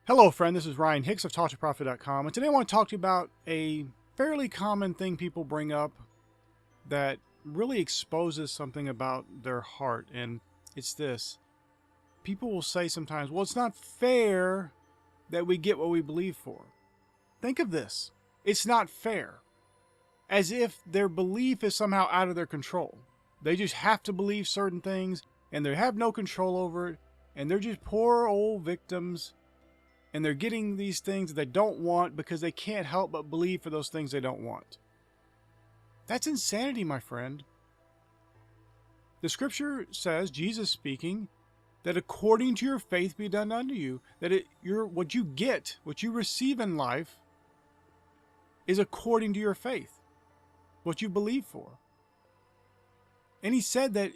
Hello, friend. This is Ryan Hicks of TalkToProfit.com, and today I want to talk to you about a fairly common thing people bring up that really exposes something about their heart, and it's this. People will say sometimes, well, it's not fair that we get what we believe for. Think of this. It's not fair. As if their belief is somehow out of their control. They just have to believe certain things, and they have no control over it, and they're just poor old victims. And they're getting these things that they don't want because they can't help but believe for those things they don't want. That's insanity, my friend. The scripture says, Jesus speaking, that according to your faith be done unto you. That what you get, what you receive in life, is according to your faith. What you believe for. And he said that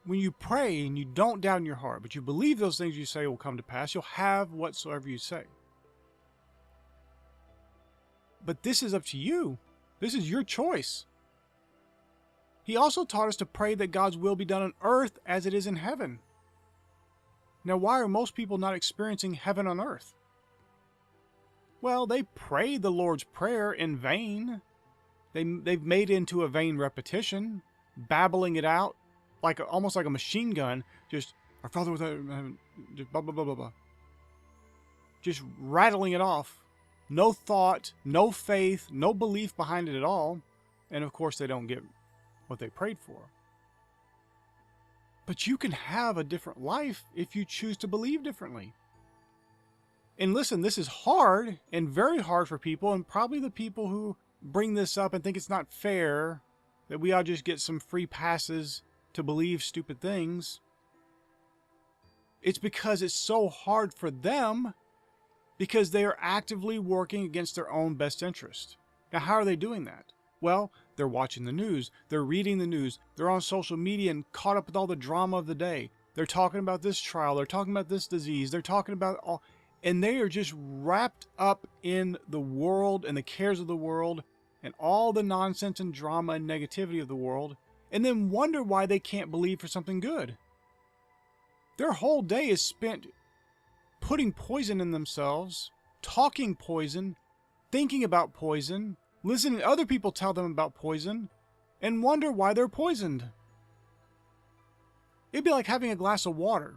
when you pray and you don't doubt in your heart, but you believe those things you say will come to pass, you'll have whatsoever you say. But this is up to you. This is your choice. He also taught us to pray that God's will be done on earth as it is in heaven. Now, why are most people not experiencing heaven on earth? Well, they pray the Lord's Prayer in vain. They've made it into a vain repetition, babbling it out. Almost like a machine gun, just our Father with just blah blah blah blah blah. Just rattling it off. No thought, no faith, no belief behind it at all. And of course they don't get what they prayed for. But you can have a different life if you choose to believe differently. And listen, this is hard and very hard for people, and probably the people who bring this up and think it's not fair that we all just get some free passes to believe stupid things. It's because it's so hard for them because they are actively working against their own best interest. Now, how are they doing that? Well, they're watching the news. They're reading the news. They're on social media and caught up with all the drama of the day. They're talking about this trial. They're talking about this disease. They're talking about all, and they are just wrapped up in the world and the cares of the world and all the nonsense and drama and negativity of the world, and then wonder why they can't believe for something good. Their whole day is spent putting poison in themselves, talking poison, thinking about poison, listening to other people tell them about poison, and wonder why they're poisoned. It'd be like having a glass of water.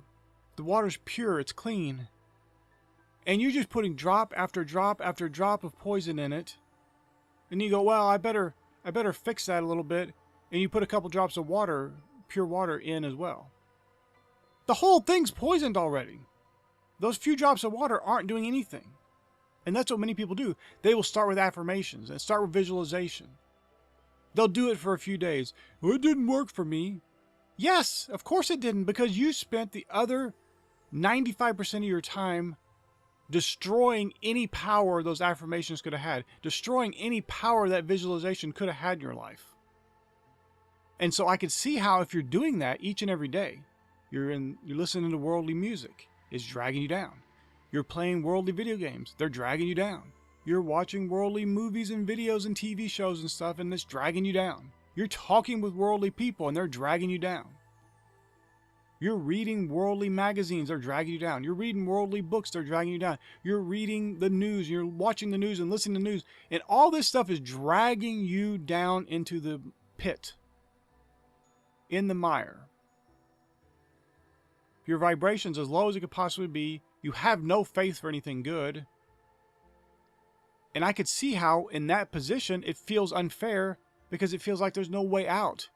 The water's pure, it's clean. And you're just putting drop after drop after drop of poison in it. And you go, well, I better fix that a little bit. And you put a couple drops of water, pure water, in as well. The whole thing's poisoned already. Those few drops of water aren't doing anything. And that's what many people do. They will start with affirmations and start with visualization. They'll do it for a few days. Well, it didn't work for me. Yes, of course it didn't, because you spent the other 95% of your time destroying any power those affirmations could have had. Destroying any power that visualization could have had in your life. And so I could see how if you're doing that each and every day, you're listening to worldly music, it's dragging you down. You're playing worldly video games, they're dragging you down. You're watching worldly movies and videos and TV shows and stuff, and it's dragging you down. You're talking with worldly people, and they're dragging you down. You're reading worldly magazines, they're dragging you down. You're reading worldly books, they're dragging you down. You're reading the news, you're watching the news and listening to news, and all this stuff is dragging you down into the pit. In the mire. Your vibration's as low as it could possibly be. You have no faith for anything good. And I could see how in that position it feels unfair because it feels like there's no way out.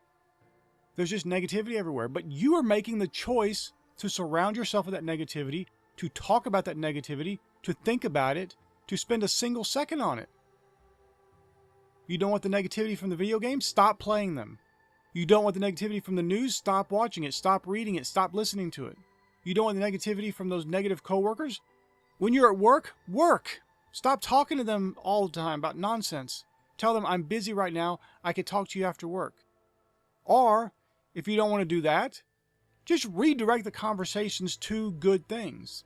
There's just negativity everywhere. But you are making the choice to surround yourself with that negativity, to talk about that negativity, to think about it, to spend a single second on it. You don't want the negativity from the video games? Stop playing them. You don't want the negativity from the news? Stop watching it. Stop reading it. Stop listening to it. You don't want the negativity from those negative coworkers? When you're at work, work. Stop talking to them all the time about nonsense. Tell them, I'm busy right now. I could talk to you after work. Or, if you don't want to do that, just redirect the conversations to good things.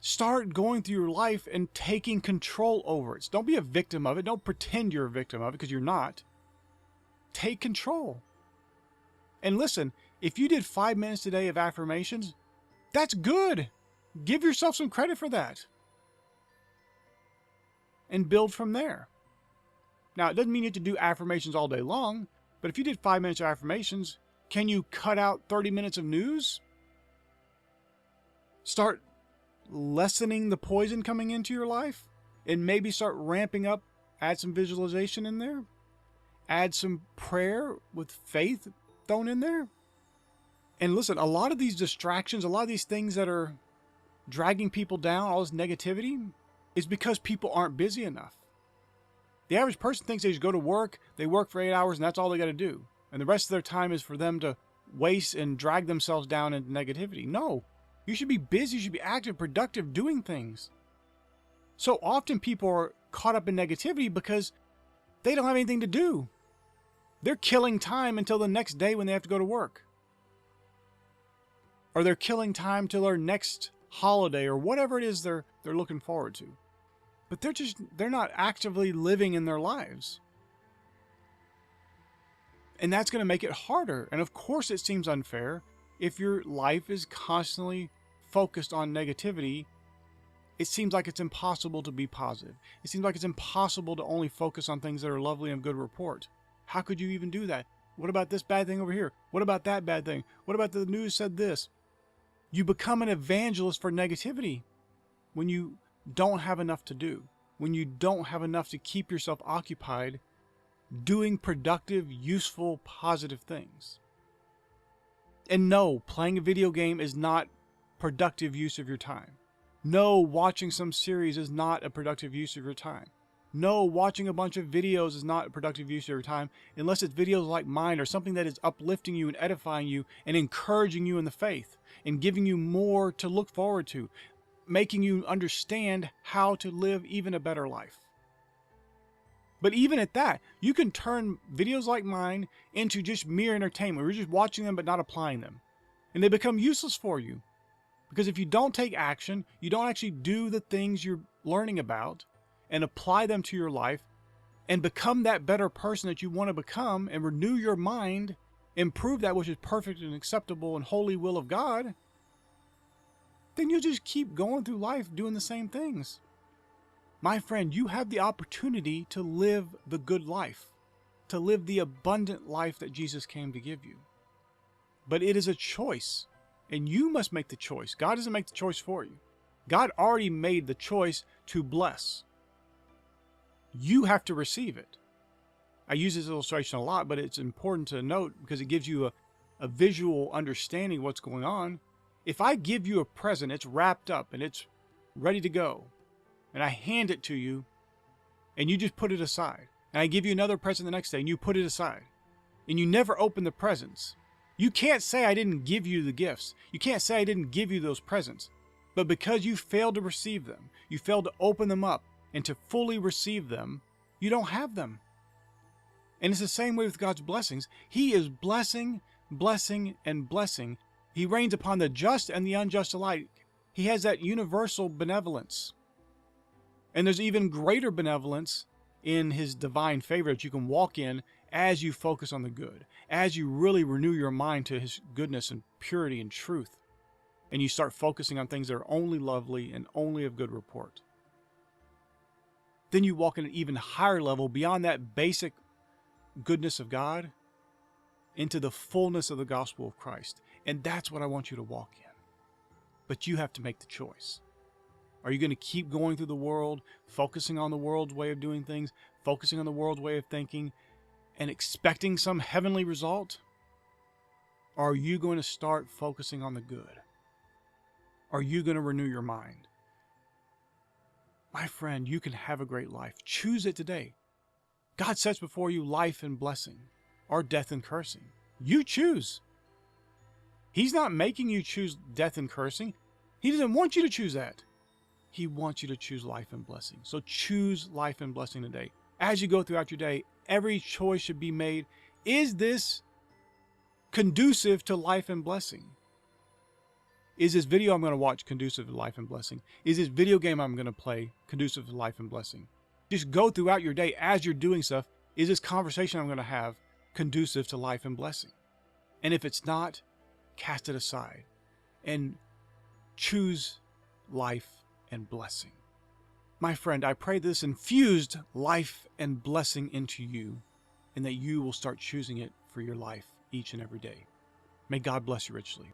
Start going through your life and taking control over it. Don't be a victim of it. Don't pretend you're a victim of it, because you're not. Take control. And listen, if you did 5 minutes a day of affirmations, that's good. Give yourself some credit for that. and build from there. Now, it doesn't mean you have to do affirmations all day long, but if you did 5 minutes of affirmations, can you cut out 30 minutes of news? Start lessening the poison coming into your life, and maybe start ramping up, add some visualization in there, add some prayer with faith thrown in there. And listen, a lot of these distractions, a lot of these things that are dragging people down, all this negativity, is because people aren't busy enough. The average person thinks they just go to work, they work for 8 hours, and that's all they got to do. And the rest of their time is for them to waste and drag themselves down into negativity. No, you should be busy, you should be active, productive, doing things. So often people are caught up in negativity because they don't have anything to do. They're killing time until the next day when they have to go to work. Or they're killing time till their next holiday or whatever it is they're looking forward to. But they're not actively living in their lives. And that's going to make it harder. And of course it seems unfair if your life is constantly focused on negativity. It seems like it's impossible to be positive. It seems like it's impossible to only focus on things that are lovely and of good report. How could you even do that? What about this bad thing over here? What about that bad thing? What about the news said this? You become an evangelist for negativity when you don't have enough to do, when you don't have enough to keep yourself occupied doing productive, useful, positive things. And no, playing a video game is not productive use of your time. No, watching some series is not a productive use of your time. No, watching a bunch of videos is not a productive use of your time unless it's videos like mine or something that is uplifting you and edifying you and encouraging you in the faith and giving you more to look forward to, making you understand how to live even a better life. But even at that, you can turn videos like mine into just mere entertainment. We're just watching them but not applying them. And they become useless for you. Because if you don't take action, you don't actually do the things you're learning about and apply them to your life and become that better person that you want to become and renew your mind, improve that which is perfect and acceptable and holy will of God, then you'll just keep going through life doing the same things. My friend, you have the opportunity to live the good life, to live the abundant life that Jesus came to give you. But it is a choice, and you must make the choice. God doesn't make the choice for you. God already made the choice to bless. You have to receive it. I use this illustration a lot, but it's important to note because it gives you a visual understanding of what's going on. If I give you a present, it's wrapped up and it's ready to go, and I hand it to you, and you just put it aside, and I give you another present the next day, and you put it aside, and you never open the presents, you can't say I didn't give you the gifts. You can't say I didn't give you those presents. But because you failed to receive them, you failed to open them up and to fully receive them, you don't have them. And it's the same way with God's blessings. He is blessing, blessing, and blessing. He rains upon the just and the unjust alike. He has that universal benevolence. And there's even greater benevolence in His divine favor that you can walk in as you focus on the good, as you really renew your mind to His goodness and purity and truth, and you start focusing on things that are only lovely and only of good report. Then you walk in an even higher level beyond that basic goodness of God into the fullness of the gospel of Christ. And that's what I want you to walk in. But you have to make the choice. Are you going to keep going through the world, focusing on the world's way of doing things, focusing on the world's way of thinking, and expecting some heavenly result? Or are you going to start focusing on the good? Are you going to renew your mind? My friend, you can have a great life. Choose it today. God sets before you life and blessing, or death and cursing. You choose. He's not making you choose death and cursing. He doesn't want you to choose that. He wants you to choose life and blessing. So choose life and blessing today. As you go throughout your day, every choice should be made. Is this conducive to life and blessing? Is this video I'm going to watch conducive to life and blessing? Is this video game I'm going to play conducive to life and blessing? Just go throughout your day as you're doing stuff. Is this conversation I'm going to have conducive to life and blessing? And if it's not, cast it aside and choose life and blessing. My friend, I pray this infused life and blessing into you, and that you will start choosing it for your life each and every day. May God bless you richly.